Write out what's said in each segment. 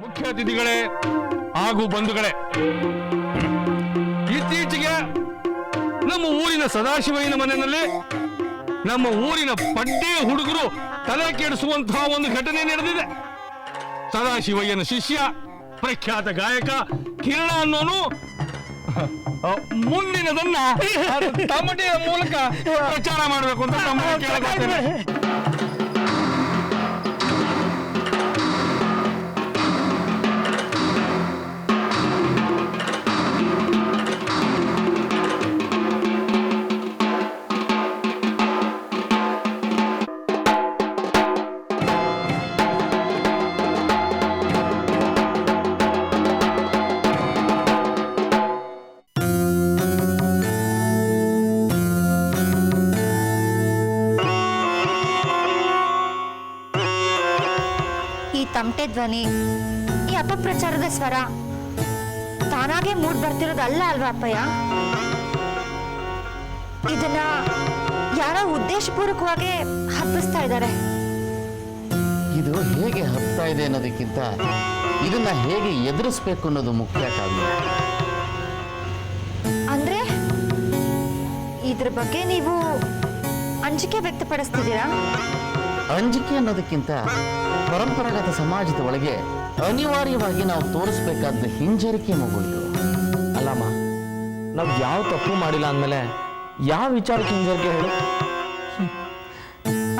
ಮುಖ್ಯ ಅತಿಥಿಗಳೇ ಹಾಗೂ ಬಂಧುಗಳೇ, ಇತ್ತೀಚೆಗೆ ನಮ್ಮ ಊರಿನ ಸದಾಶಿವಯ್ಯನ ಮನೆಯಲ್ಲಿ ನಮ್ಮ ಊರಿನ ಪಡ್ಡೆ ಹುಡುಗರು ತಲೆ ಕೆಡಿಸುವಂತಹ ಒಂದು ಘಟನೆ ನಡೆದಿದೆ. ಸದಾಶಿವಯ್ಯನ ಶಿಷ್ಯ ಪ್ರಖ್ಯಾತ ಗಾಯಕ ಕಿರಣ ಅನ್ನೋನು ಮುಂದಿನದನ್ನ ತಮಟೆಯ ಮೂಲಕ ಪ್ರಚಾರ ಮಾಡಬೇಕು ಅಂತ ತಮ್ಮ ಕೇಳಬರ್ತೇನೆ. ತಮಟೆ ಧ್ವನಿ, ಈ ಅಪಪ್ರಚಾರದ ಸ್ವರ ತಾನಾಗೆ ಮೂಡ್ ಬರ್ತಿರೋದಲ್ಲ ಅಲ್ವಾ ಅಪ್ಪಯ್ಯ? ಇದನ್ನ ಯಾರೋ ಉದ್ದೇಶಪೂರ್ವಕವಾಗಿ ಹಬ್ಬಿಸ್ತಾ ಇದ್ದಾರೆ. ಇದು ಹೇಗೆ ಹಬ್ತಾ ಇದೆ ಅನ್ನೋದಕ್ಕಿಂತ ಇದನ್ನ ಹೇಗೆ ಎದುರಿಸ್ಬೇಕು ಅನ್ನೋದು ಮುಖ್ಯ. ಕಾವ್ಯ, ಅಂದ್ರೆ ಇದ್ರ ಬಗ್ಗೆ ನೀವು ಅಂಜಿಕೆ ವ್ಯಕ್ತಪಡಿಸ್ತಿದ್ದೀರಾ? ಅಂಜಿಕೆ ಅನ್ನೋದಕ್ಕಿಂತ ಪರಂಪರಾಗತ ಸಮಾಜದ ಒಳಗೆ ಅನಿವಾರ್ಯವಾಗಿ ನಾವು ತೋರಿಸ್ಬೇಕಾದ ಹಿಂಜರಿಕೆ ಮಗುವುದು. ಅಲ್ಲಮ್ಮ, ನಾವು ಯಾವ ತಪ್ಪು ಮಾಡಿಲ್ಲ ಅಂದಮೇಲೆ ಯಾವ ವಿಚಾರಕ್ಕೆ ಹಿಂಜರಿಕೆ ಹೇಳು?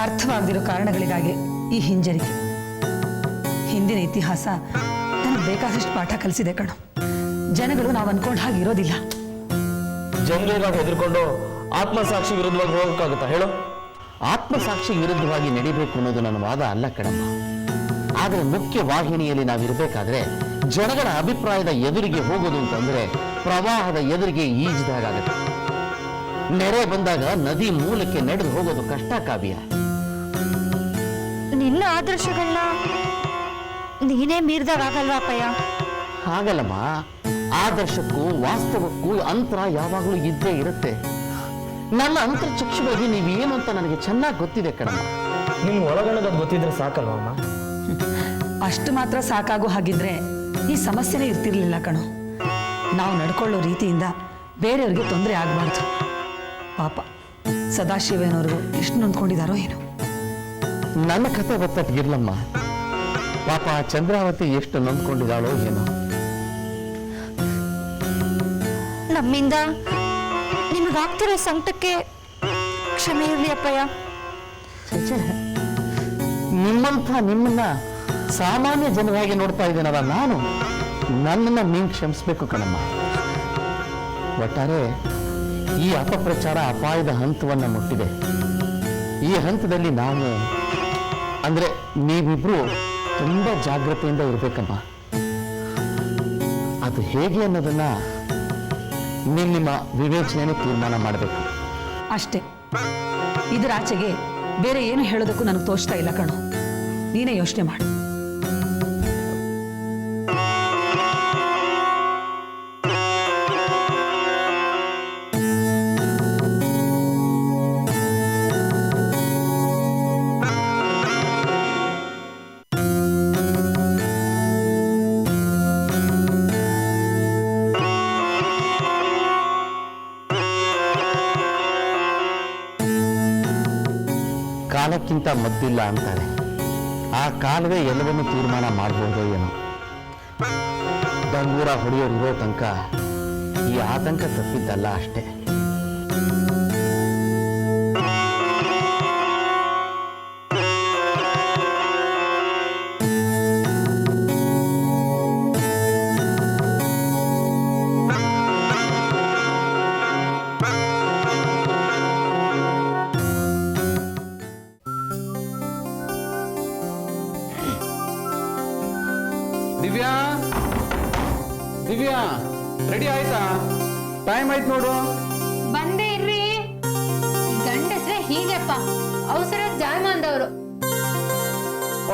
ಅರ್ಥವಾಗದಿರೋ ಕಾರಣಗಳಿಗಾಗಿ ಈ ಹಿಂಜರಿಕೆ. ಹಿಂದಿನ ಇತಿಹಾಸ ನನಗೆ ಬೇಕಾದಷ್ಟು ಪಾಠ ಕಲಿಸಿದೆ ಕಣೋ. ಜನಗಳು ನಾವು ಅನ್ಕೊಂಡ ಹಾಗಿರೋದಿಲ್ಲ. ಜನರಿಗೆ ಹೆದರ್ಕೊಂಡು ಆತ್ಮಸಾಕ್ಷಿ ವಿರುದ್ಧವಾಗಿ ಹೋಗಕ್ಕಾಗುತ್ತಾ ಹೇಳು? ಆತ್ಮಸಾಕ್ಷಿ ವಿರುದ್ಧವಾಗಿ ನಡಿಬೇಕು ಅನ್ನೋದು ನನ್ನ ವಾದ ಅಲ್ಲ ಕಣಮ್ಮ. ಆದರೆ ಮುಖ್ಯ ವಾಹಿನಿಯಲ್ಲಿ ನಾವಿರಬೇಕಾದ್ರೆ ಜನಗಳ ಅಭಿಪ್ರಾಯದ ಎದುರಿಗೆ ಹೋಗೋದು ಅಂತಂದ್ರೆ ಪ್ರವಾಹದ ಎದುರಿಗೆ ಈಜಿದಾಗತ್ತೆ. ನೆರೆ ಬಂದಾಗ ನದಿ ಮೂಲಕ್ಕೆ ನಡೆದು ಹೋಗೋದು ಕಷ್ಟ. ಕಾವ್ಯ, ನಿನ್ನ ಆದರ್ಶಗಳನ್ನ ನೀನೇ ಮೀರಿದಾಗಲ್ವಾ ಅಪ್ಪಯ್ಯ? ಹಾಗಲ್ಲಮ್ಮ, ಆದರ್ಶಕ್ಕೂ ವಾಸ್ತವಕ್ಕೂ ಅಂತರ ಯಾವಾಗಲೂ ಇದ್ದೇ ಇರುತ್ತೆ. ನನ್ನ ಅಂತರ್ಚಕ್ಷುವಾಗಿ ನೀವೇನು ಅಂತ ನನಗೆ ಚೆನ್ನಾಗಿ ಗೊತ್ತಿದೆ ಕಣಮ್ಮ. ನಿನ್ನ ಒಳಗಣದ ಗೊತ್ತಿದ್ರೆ ಸಾಕಲ್ವ ಅಮ್ಮ? ಅಷ್ಟು ಮಾತ್ರ ಸಾಕಾಗೋ ಹಾಗಿದ್ರೆ ಈ ಸಮಸ್ಯೆನೇ ಇರ್ತಿರ್ಲಿಲ್ಲ ಕಣೋ. ನಾವು ನಡ್ಕೊಳ್ಳೋ ರೀತಿಯಿಂದ ಬೇರೆಯವ್ರಿಗೆ ತೊಂದರೆ ಆಗಬಾರ್ದು. ಪಾಪ ಸದಾಶಿವನವ್ರಿಗೂ ಎಷ್ಟು ನೊಂದ್ಕೊಂಡಿದಾರೋ ಏನೋ. ನನ್ನ ಕಥೆ ಗೊತ್ತಿರ್ಲಮ್ಮ. ಪಾಪ ಚಂದ್ರಾವತಿ ಎಷ್ಟು ನೊಂದ್ಕೊಂಡಿದ್ದಾಳೋ ಏನೋ. ನಮ್ಮಿಂದ ನಿಮಗಾಗ್ತಿರೋ ಸಂಕಟಕ್ಕೆ ಕ್ಷಮೆ ಇರಲಿ ಅಪ್ಪಯ್ಯ. ನಿಮ್ಮನ್ನ ಸಾಮಾನ್ಯ ಜನರಾಗಿ ನೋಡ್ತಾ ಇದ್ದೇನಲ್ಲ ನಾನು, ನನ್ನನ್ನು ನೀನು ಕ್ಷಮಿಸ್ಬೇಕು ಕಣಮ್ಮ. ಒಟ್ಟಾರೆ ಈ ಅಪಪ್ರಚಾರ ಅಪಾಯದ ಹಂತವನ್ನು ಮುಟ್ಟಿದೆ. ಈ ಹಂತದಲ್ಲಿ ನಾವು ಅಂದ್ರೆ ನೀವಿಬ್ರು ತುಂಬಾ ಜಾಗ್ರತೆಯಿಂದ ಇರ್ಬೇಕಮ್ಮ. ಅದು ಹೇಗೆ ಅನ್ನೋದನ್ನ ನಿಮ್ಮ ವಿವೇಚನೆ ತೀರ್ಮಾನ ಮಾಡಬೇಕು ಅಷ್ಟೇ. ಇದರ ಆಚೆಗೆ ಬೇರೆ ಏನು ಹೇಳೋದಕ್ಕೂ ನನಗೆ ತೋಚ್ತಾ ಇಲ್ಲ ಕಣೋ. ನೀನೇ ಯೋಚನೆ ಮಾಡು. ಕಾಲಕ್ಕಿಂತ ಮದ್ದಿಲ್ಲ ಅಂತಾರೆ. ಆ ಕಾಲವೇ ಎಲ್ಲವನ್ನೂ ತೀರ್ಮಾನ ಮಾಡಬಹುದು ಏನೋ. ಡಂಗೂರ ಹೊಡೆಯೋರಿರೋ ತನಕ ಈ ಆತಂಕ ತಪ್ಪಿದ್ದಲ್ಲ ಅಷ್ಟೇ. ದಿವ್ಯಾ, ದಿವ್ಯಾ, ರೆಡಿ ಆಯ್ತಾ? ಟೈಮ್ ಆಯ್ತು ನೋಡು. ಬಂದೇ ಇರ್ರಿ. ಗಂಡಸ್ರೆ ಹೀಗೆಪ್ಪ, ಅವಸರ ಜಾಯಮಾನದವರು.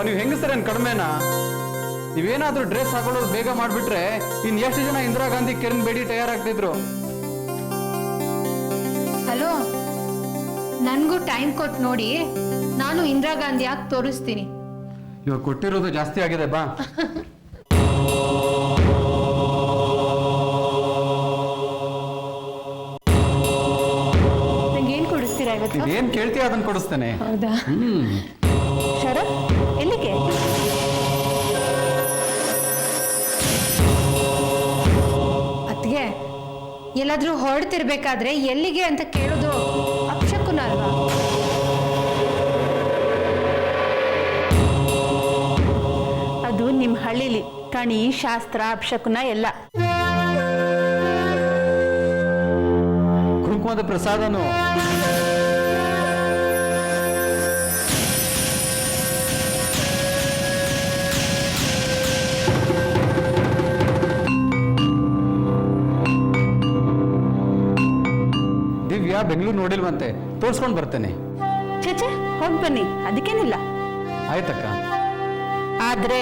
ನೀವು ಹೆಂಗಸರೇನ್ ಕಡಿಮೆನಾ? ನೀವೇನಾದ್ರೂ ಡ್ರೆಸ್ ಹಾಕೊಳ್ಳೋದು ಬೇಗ ಮಾಡ್ಬಿಟ್ರೆ ಇನ್ ಎಷ್ಟು ಜನ ಇಂದಿರಾ ಗಾಂಧಿ ಕಿರಣ್ ಬೇಡಿ ತಯಾರಾಗ್ತಿದ್ರು. ಹಲೋ, ನನ್ಗೂ ಟೈಮ್ ಕೊಟ್ಟು ನೋಡಿ, ನಾನು ಇಂದಿರಾ ಗಾಂಧಿ ಆಗಿ ತೋರಿಸ್ತೀನಿ. ಇವಾಗ ಕೊಟ್ಟಿರೋದು ಜಾಸ್ತಿ ಆಗಿದೆ ಬಾ. ನೀನೇನ್ ಕೇಳ್ತೀಯ ಅದನ್ನ ಕೊಡಿಸ್ತೇನೆ. ಹೌದಾ? ಶರತ್ ಎಲ್ಲಿಗೆ? ಅತ್ಗೆ ಎಲ್ಲಾದ್ರೂ ಹೊರಡ್ತಿರ್ಬೇಕಾದ್ರೆ ಎಲ್ಲಿಗೆ ಅಂತ ಕೇಳೋದು ಅಪಶಕುನ ಅಲ್ವಾ? ಅದು ನಿಮ್ಮ ಹಳ್ಳಿಲಿ ಕಣಿ ಶಾಸ್ತ್ರ ಅಪಶಕುನ ಎಲ್ಲ. ಕುಂಕುಮದ ಪ್ರಸಾದನು ದಿವ್ಯಾ ಬೆಂಗಳೂರು ನೋಡಿಲ್ವಂತೆ, ತೋರ್ಸ್ಕೊಂಡು ಬರ್ತೇನೆ. ಚೇಚೆ ಹೋಗಿ ಬನ್ನಿ, ಅದಕ್ಕೇನಿಲ್ಲ. ಆಯ್ತಕ್ಕ. ಆದ್ರೆ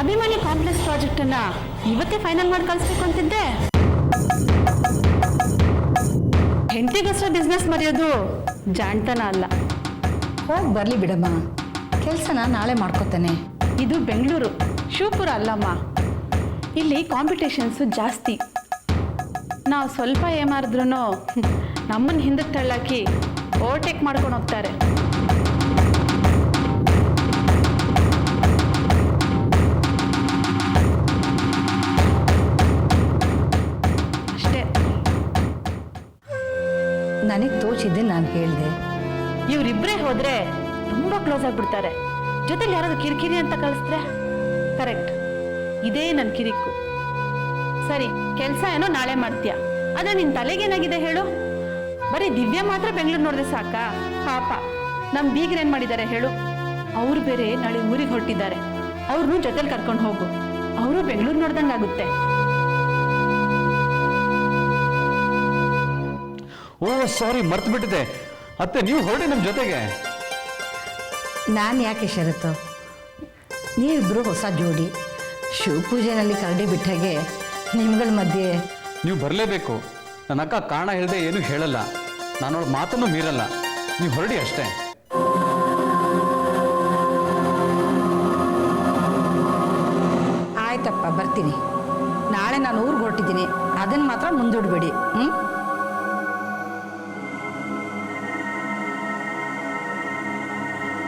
ಅಭಿಮಾನಿ ಕಾಂಪ್ಲೆಕ್ಸ್ ಪ್ರಾಜೆಕ್ಟ್ ಅನ್ನ ಇವತ್ತೇ ಫೈನಲ್ ಮಾಡಿ ಕಳಿಸ್ಬೇಕು ಅಂತಿದ್ದೆ. ಹೆಂಡತಿಗೋಸ್ಕರ ಬಿಸ್ನೆಸ್ ಮರೆಯೋದು ಜಾಣ್ತನ ಅಲ್ಲ. ಹೋಗಿ ಬರಲಿ ಬಿಡಮ್ಮ, ಕೆಲಸನ ನಾಳೆ ಮಾಡ್ಕೋತೇನೆ. ಇದು ಬೆಂಗಳೂರು, ಶಿವಪುರ ಅಲ್ಲಮ್ಮ. ಇಲ್ಲಿ ಕಾಂಪಿಟೇಷನ್ಸು ಜಾಸ್ತಿ. ನಾವು ಸ್ವಲ್ಪ ಏಮಾರಿದ್ರೂ ನಮ್ಮನ್ನು ಹಿಂದಕ್ಕೆ ತಳ್ಳಾಕಿ ಓವರ್ಟೇಕ್ ಮಾಡ್ಕೊಂಡು ಹೋಗ್ತಾರೆ. ಅಷ್ಟೇ. ನನಗೆ ತೋಚಿದ್ದೆ ನಾನು ಹೇಳಿದೆ. ಇವರಿಬ್ಬರೇ ಹೋದ್ರೆ ತುಂಬ ಕ್ಲೋಸ್ ಆಗಿಬಿಡ್ತಾರೆ. ಜೊತೆಲಿ ಯಾರಾದ್ರು ಕಿರಿಕಿರಿ ಅಂತ ಕಳಿಸ್ತಾರೆ. ಕರೆಕ್ಟ್, ಇದೇ ನನ್ನ ಕಿರಿಕು. ಸರಿ, ಕೆಲಸ ಏನೋ ನಾಳೆ ಮಾಡ್ತೀಯ, ಆದರೆ ನಿನ್ನ ತಲೆಗೇನಾಗಿದೆ ಹೇಳು? ಬರೀ ದಿವ್ಯಾ ಮಾತ್ರ ಬೆಂಗಳೂರು ನೋಡಿದ್ರೆ ಸಾಕಾ? ಪಾಪ ನಮ್ಮ ಬೀಗರೇನು ಮಾಡಿದ್ದಾರೆ ಹೇಳು? ಅವರು ಬೇರೆ ನಾಳೆ ಊರಿಗೆ ಹೊರಟಿದ್ದಾರೆ. ಅವ್ರನ್ನೂ ಜೊತೆಲಿ ಕರ್ಕೊಂಡು ಹೋಗು. ಅವರು ಬೆಂಗಳೂರು ನೋಡ್ದಂಗಾಗುತ್ತೆ. ಓ ಸಾರಿ, ಮರ್ತು ಬಿಟ್ಟಿದೆ ಅತ್ತೆ, ನೀವು ಹೊರಡಿ ನಮ್ಮ ಜೊತೆಗೆ. ನಾನು ಯಾಕೆ ಷರತ್ತು? ನೀವಿಬ್ಬರು ಹೊಸ ಜೋಡಿ, ಶಿವಪೂಜೆನಲ್ಲಿ ಕರಡಿ ಬಿಟ್ಟಾಗೆ ನಿಮ್ಗಳ ಮಧ್ಯೆ. ನೀವು ಬರಲೇಬೇಕು. ನನ್ನ ಅಕ್ಕ ಕಾರಣ ಹೇಳ್ದೆ ಏನು ಹೇಳಲ್ಲ, ನಾನು ಅವಳ ಮಾತನ್ನು ಮೀರಲ್ಲ. ನೀವು ಹೊರಡಿ ಅಷ್ಟೇ. ಆಯ್ತಪ್ಪ, ಬರ್ತೀನಿ. ನಾಳೆ ನಾನು ಊರಿಗೆ ಹೊರಟಿದ್ದೀನಿ, ಅದನ್ನು ಮಾತ್ರ ಮುಂದೂಡಬೇಡಿ.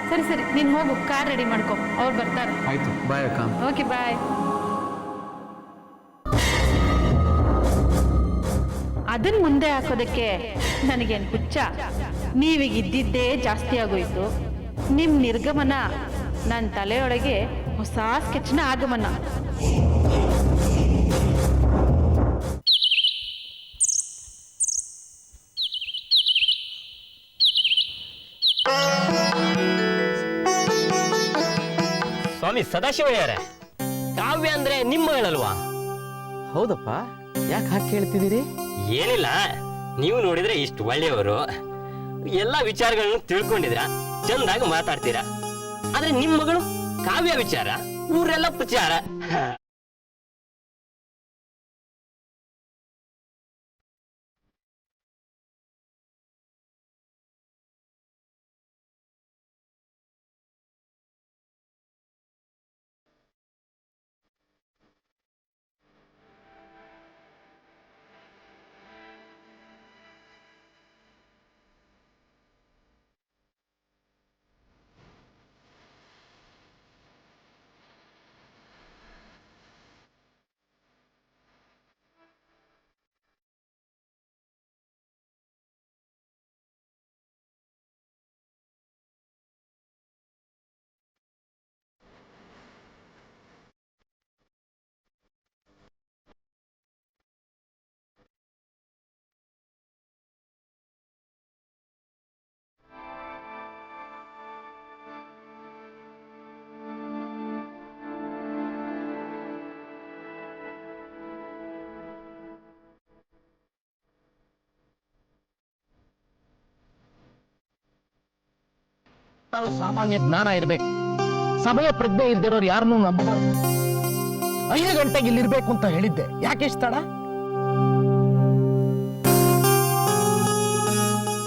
ಸರಿ ಸರಿ, ನೀನು ಹೋಗು, ಕಾರ್ ರೆಡಿ ಮಾಡ್ಕೊ, ಅವ್ರು ಬರ್ತಾರೆ. ಆಯ್ತು, ಬಾಯ್ ಅಕ್ಕ. Okay bye. ಅದನ್ನ ಮುಂದೆ ಹಾಕೋದಕ್ಕೆ ನನಗೇನು ಹುಚ್ಚ? ನೀವೀಗ ಇದ್ದಿದ್ದೇ ಜಾಸ್ತಿ ಆಗೋಯ್ತು. ನಿಮ್ಮ ನಿರ್ಗಮನ ನನ್ನ ತಲೆಯೊಳಗೆ ಹೊಸ ಸ್ಕೆಚ್ನ ಆಗಮನ. ಸ್ವಾಮಿ ಸದಾಶಿವಯ್ಯರೇ, ಕಾವ್ಯ ಅಂದ್ರೆ ನಿಮ್ಮ ಮಗಳಲ್ವಾ? ಹೌದಪ್ಪ, ಯಾಕೆ ಹಾಗೆ ಕೇಳ್ತಿದ್ದೀರಿ? ಏನಿಲ್ಲ, ನೀವು ನೋಡಿದ್ರೆ ಇಷ್ಟು ಒಳ್ಳೆಯವರು, ಎಲ್ಲಾ ವಿಚಾರಗಳನ್ನು ತಿಳ್ಕೊಂಡಿದ್ರ, ಚಂದಾಗಿ ಮಾತಾಡ್ತೀರಾ. ಆದ್ರೆ ನಿಮ್ ಮಗಳು ಕಾವ್ಯ ವಿಚಾರ ಊರೆಲ್ಲ ಪ್ರಚಾರ. ಸಾಮಾನ್ಯ ಜ್ಞಾನ ಇರ್ಬೇಕು. ಸಮಯ ಪ್ರಜ್ಞೆ ಇಲ್ದಿರೋರು ಯಾರನ್ನೂ ನಂಬಬಾರ್ದು. 5 ಗಂಟೆಗೆ ಇಲ್ಲಿರ್ಬೇಕು ಅಂತ ಹೇಳಿದ್ದೆ, ಯಾಕೆ ಇಷ್ಟ ತಡ?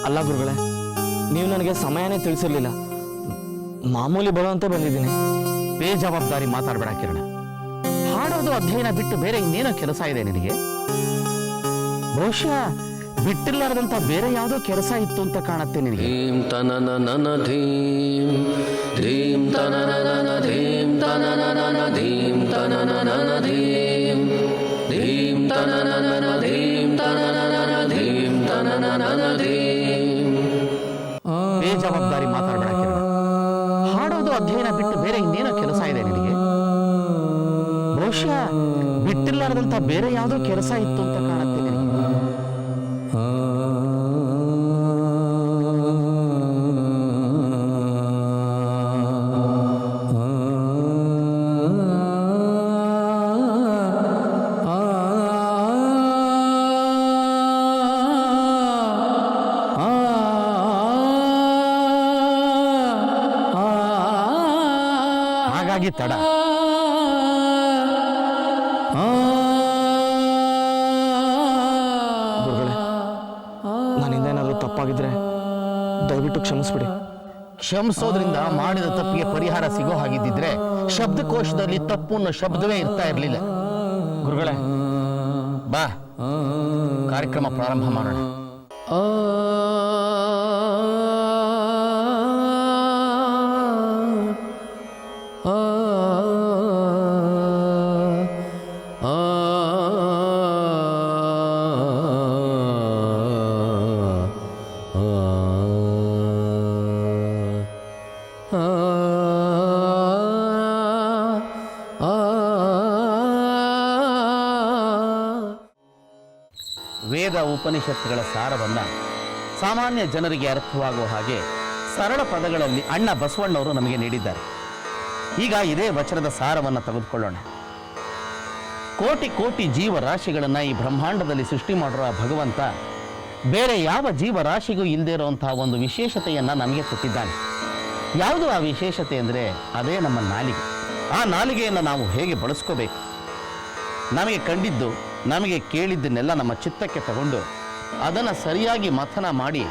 ಅಲ್ಲ ಗುರುಗಳೇ, ನೀವು ನನಗೆ ಸಮಯನೇ ತಿಳಿಸಿರ್ಲಿಲ್ಲ. ಮಾಮೂಲಿ ಬರುವಂತೆ ಬಂದಿದ್ದೀನಿ. ಬೇಜವಾಬ್ದಾರಿ ಮಾತಾಡ್ಬೇಡ ಕಿರಣ. ಹಾಡೋದು ಅಧ್ಯಯನ ಬಿಟ್ಟು ಬೇರೆ ಇನ್ನೇನೋ ಕೆಲಸ ಇದೆ ನಿನಗೆ. ಬಹುಶಃ ಬಿಟ್ಟಿಲ್ಲಾರದಂತ ಬೇರೆ ಯಾವುದೋ ಕೆಲಸ ಇತ್ತು ಅಂತ ಕಾಣತ್ತೆ ನಿನಗೆ. ಧೀಂ ತನನನ ಧೀಂ ಧೀಂ ತನನನ ಧೀಂ ತನನನ ಧೀಂ ತನನನ ಧೀಂ ಧೀಂ ತನನನ ಧೀಂ ತನನನ ಧೀಂ ತನನನ ಧೀಂ. ಬೇಜವಾಬ್ದಾರಿ ಮಾತಾಡ್ಬೇಡ ಕಿರಣ. ಹಾಡೋದು ಅಧ್ಯಯನ ಬಿಟ್ಟು ಬೇರೆ ಇನ್ನೇನೋ ಕೆಲಸ ಇದೆ ನಿನಗೆ. ಬಹುಶಃ ಬಿಟ್ಟಿಲ್ಲಾರದಂತ ಬೇರೆ ಯಾವುದೋ ಕೆಲಸ ಇತ್ತು ಅಂತ ಕಾಣತ್ತೆ ನಿನಗೆ. ಹಾಗಾಗಿ ತಡ. ಗುರುಗಳೇ, ನನ್ನಿಂದ ಏನಾದರೂ ತಪ್ಪಾಗಿದ್ರೆ ದಯವಿಟ್ಟು ಕ್ಷಮಿಸ್ಬಿಡಿ. ಕ್ಷಮಿಸೋದ್ರಿಂದ ಮಾಡಿದ ತಪ್ಪಿಗೆ ಪರಿಹಾರ ಸಿಗೋ ಹಾಗಿದ್ದಿದ್ರೆ ಶಬ್ದಕೋಶದಲ್ಲಿ ತಪ್ಪು ಅನ್ನೋ ಶಬ್ದವೇ ಇರ್ತಾ ಇರಲಿಲ್ಲ. ಗುರುಗಳೇ, ಬಾ, ಕಾರ್ಯಕ್ರಮ ಪ್ರಾರಂಭ ಮಾಡೋಣ. ವೇದ ಉಪನಿಷತ್ತುಗಳ ಸಾರವನ್ನ ಸಾಮಾನ್ಯ ಜನರಿಗೆ ಅರ್ಥವಾಗುವ ಹಾಗೆ ಸರಳ ಪದಗಳಲ್ಲಿ ಅಣ್ಣ ಬಸವಣ್ಣವರು ನಮಗೆ ನೀಡಿದ್ದಾರೆ. ಈಗ ಇದೇ ವಚನದ ಸಾರವನ್ನು ತೆಗೆದುಕೊಳ್ಳೋಣ. ಕೋಟಿ ಕೋಟಿ ಜೀವರಾಶಿಗಳನ್ನು ಈ ಬ್ರಹ್ಮಾಂಡದಲ್ಲಿ ಸೃಷ್ಟಿ ಮಾಡಿರುವ ಭಗವಂತ ಬೇರೆ ಯಾವ ಜೀವರಾಶಿಗೂ ಇಲ್ಲದೆ ಇರುವಂತಹ ಒಂದು ವಿಶೇಷತೆಯನ್ನು ನಮಗೆ ಕೊಟ್ಟಿದ್ದಾನೆ. ಯಾವುದು ಆ ವಿಶೇಷತೆ ಅಂದರೆ ಅದೇ ನಮ್ಮ ನಾಲಿಗೆ. ಆ ನಾಲಿಗೆಯನ್ನು ನಾವು ಹೇಗೆ ಬಳಸ್ಕೋಬೇಕು? ನಮಗೆ ಕಂಡಿದ್ದು, ನಮಗೆ ಕೇಳಿದ್ದನ್ನೆಲ್ಲ ನಮ್ಮ ಚಿತ್ತಕ್ಕೆ ತಗೊಂಡು ಅದನ್ನು ಸರಿಯಾಗಿ ಮಥನ ಮಾಡಿ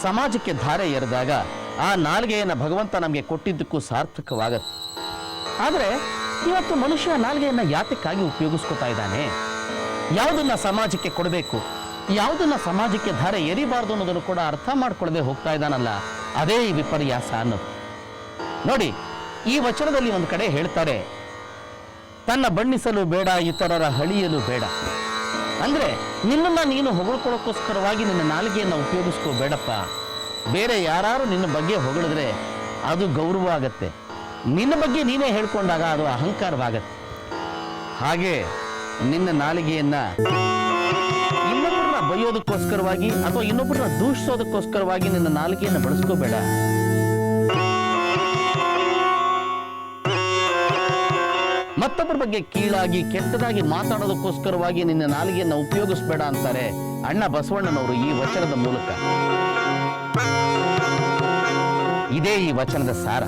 ಸಮಾಜಕ್ಕೆ ಧಾರೆ ಎರೆದಾಗ ಆ ನಾಲಿಗೆಯನ್ನು ಭಗವಂತ ನಮಗೆ ಕೊಟ್ಟಿದ್ದಕ್ಕೂ ಸಾರ್ಥಕವಾಗತ್ತೆ. ಆದರೆ ಇವತ್ತು ಮನುಷ್ಯ ನಾಲಿಗೆಯನ್ನು ಯಾತಕ್ಕಾಗಿ ಉಪಯೋಗಿಸ್ಕೊತಾ ಇದ್ದಾನೆ? ಯಾವುದನ್ನ ಸಮಾಜಕ್ಕೆ ಕೊಡಬೇಕು, ಯಾವುದನ್ನ ಸಮಾಜಕ್ಕೆ ಧಾರೆ ಎರಿಬಾರ್ದು ಅನ್ನೋದನ್ನು ಕೂಡ ಅರ್ಥ ಮಾಡ್ಕೊಳ್ಳದೆ ಹೋಗ್ತಾ ಇದ್ದಾನಲ್ಲ, ಅದೇ ಈ ವಿಪರ್ಯಾಸ ಅನ್ನೋದು. ನೋಡಿ, ಈ ವಚನದಲ್ಲಿ ಒಂದು ಕಡೆ ಹೇಳ್ತಾರೆ, ತನ್ನ ಬಣ್ಣಿಸಲು ಬೇಡ, ಇತರರ ಹಳಿಯಲು ಬೇಡ. ಅಂದ್ರೆ ನಿನ್ನನ್ನು ನೀನು ಹೊಗಳ್ಕೊಳ್ಳೋಕ್ಕೋಸ್ಕರವಾಗಿ ನಿನ್ನ ನಾಲಿಗೆಯನ್ನು ಉಪಯೋಗಿಸ್ಕೋಬೇಡಪ್ಪ. ಬೇರೆ ಯಾರು ನಿನ್ನ ಬಗ್ಗೆ ಹೊಗಳಿದ್ರೆ ಅದು ಗೌರವ ಆಗತ್ತೆ. ನಿನ್ನ ಬಗ್ಗೆ ನೀನೇ ಹೇಳ್ಕೊಂಡಾಗ ಅದು ಅಹಂಕಾರವಾಗತ್ತೆ. ಹಾಗೆ ನಿನ್ನ ನಾಲಿಗೆಯನ್ನ ಇನ್ನೊಬ್ಬರನ್ನ ಬೈಯೋದಕ್ಕೋಸ್ಕರವಾಗಿ ಅಥವಾ ಇನ್ನೊಬ್ಬರನ್ನ ದೂಷಿಸೋದಕ್ಕೋಸ್ಕರವಾಗಿ ನಿನ್ನ ನಾಲಿಗೆಯನ್ನು ಬಳಸ್ಕೋಬೇಡ. ಮತ್ತೊಬ್ಬರ ಬಗ್ಗೆ ಕೀಳಾಗಿ ಕೆಟ್ಟದಾಗಿ ಮಾತಾಡೋದಕ್ಕೋಸ್ಕರವಾಗಿ ನಿನ್ನ ನಾಲಿಗೆಯನ್ನು ಉಪಯೋಗಿಸ್ಬೇಡ ಅಂತಾರೆ ಅಣ್ಣ ಬಸವಣ್ಣನವರು ಈ ವಚನದ ಮೂಲಕ. ಇದೇ ಈ ವಚನದ ಸಾರ.